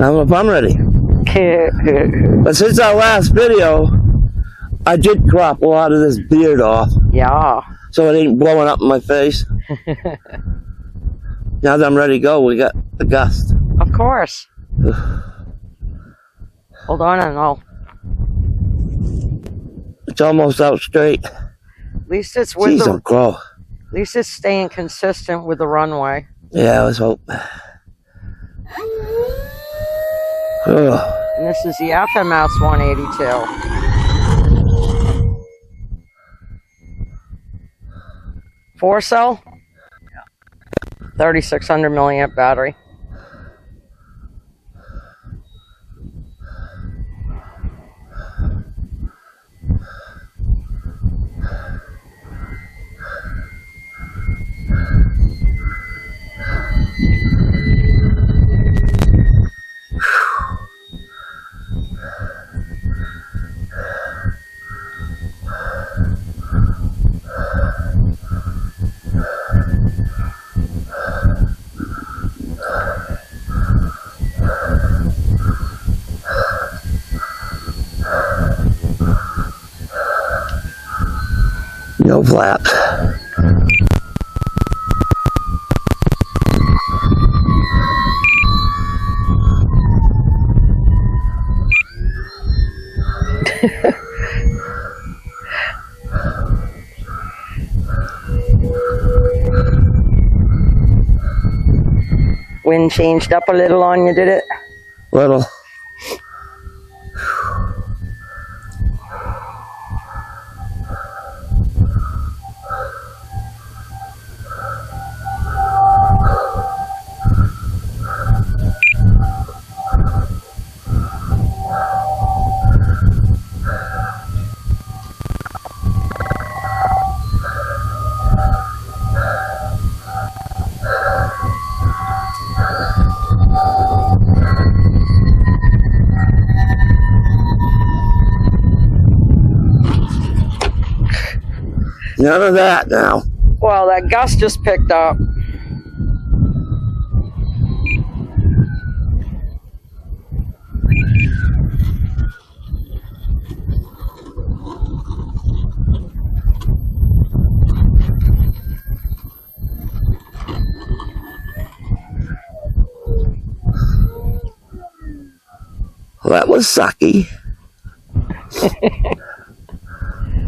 I'm ready. But since our last video, I did crop a lot of this beard off. Yeah. So it ain't blowing up in my face. Now that I'm ready to go, we got the gust. Of course. Hold on and I'll... It's almost out straight. At least it's with Jeez, the... grow. At least it's staying consistent with the runway. Yeah, let's hope. And this is the FMS 182. 4-cell? Yeah. 3600 milliamp battery. No flaps. Wind changed up a little on you, did it? Little. None of that now. Well, that gust just picked up. Well, that was sucky.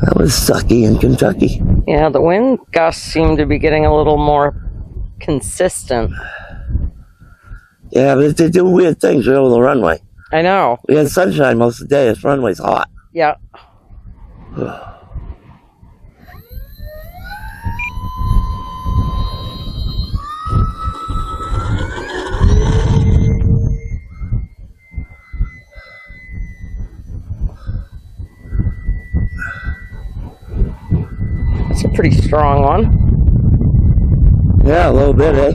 That was sucky in Kentucky. Yeah, the wind gusts seem to be getting a little more consistent. Yeah, but they do weird things over the runway. I know. We had sunshine most of the day. This runway's hot. Yeah. It's a pretty strong one. Yeah, a little bit, eh?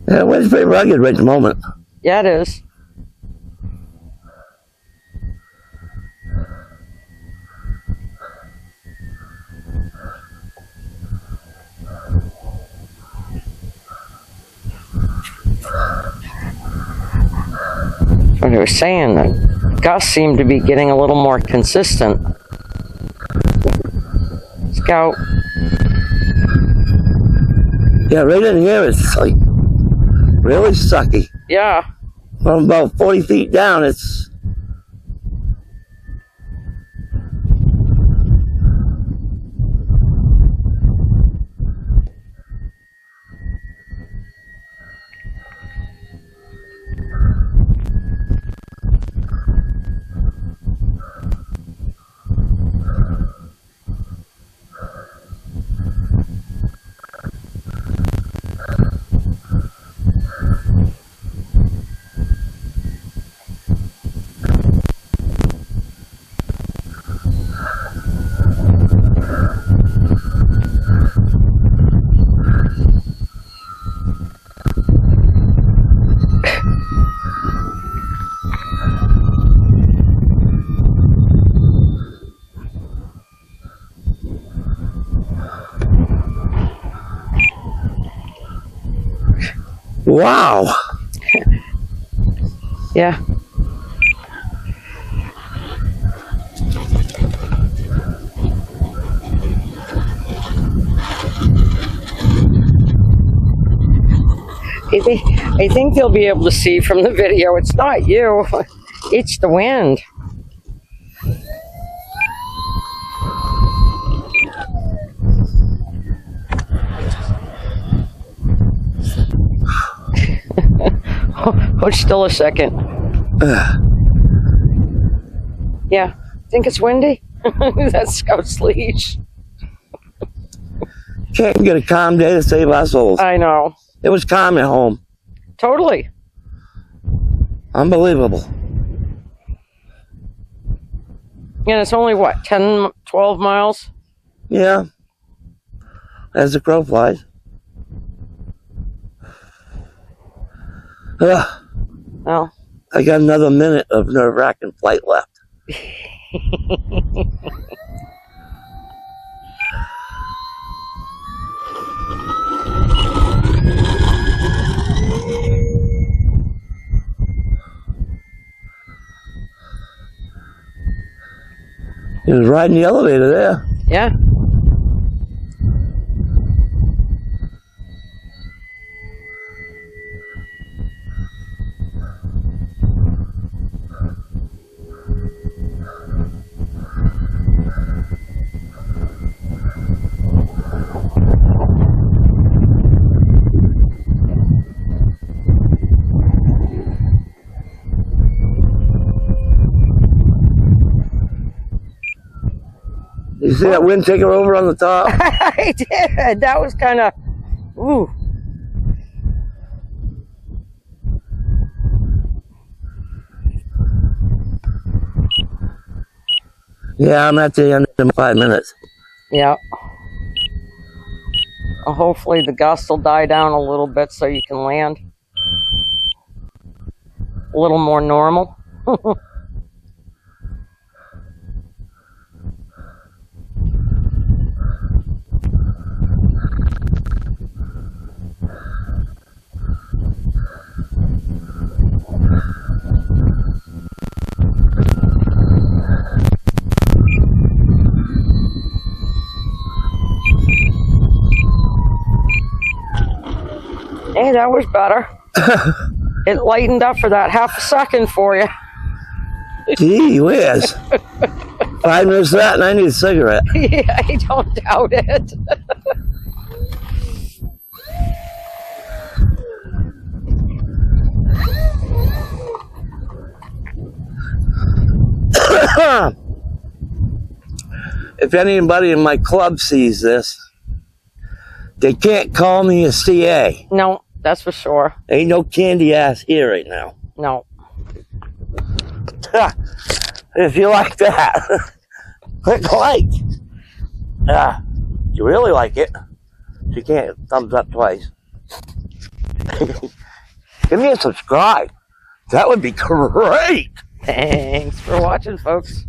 Yeah, the wind's pretty rugged right at the moment. Yeah, it is. What I was saying, the gusts seem to be getting a little more consistent. Scout. Yeah, right in here it's like really sucky. Yeah. From about 40 feet down, it's... Wow. Yeah. I think they'll be able to see from the video. It's not you. It's the wind. Hold still a second. Yeah. Think it's windy? That's Scout's leash. Can't get a calm day to save our souls. I know. It was calm at home. Totally. Unbelievable. And it's only what, 10, 12 miles? Yeah. As the crow flies. Well, I got another minute of nerve-wracking flight left. He was riding the elevator there. yeah. You see that wind taking over on the top? I did. That was kind of, ooh. Yeah, I'm at the end in 5 minutes. Yeah. Well, hopefully the gust will die down a little bit so you can land a little more normal. Hey, that was better. It lightened up for that half a second for you. Gee whiz. 5 minutes of that and I need a cigarette. Yeah, I don't doubt it. If anybody in my club sees this, they can't call me a CA. No, that's for sure. Ain't no candy ass here right now. No. If you like that, click like. You really like it. You can't thumbs up twice. Give me a subscribe. That would be great. Thanks for watching, folks.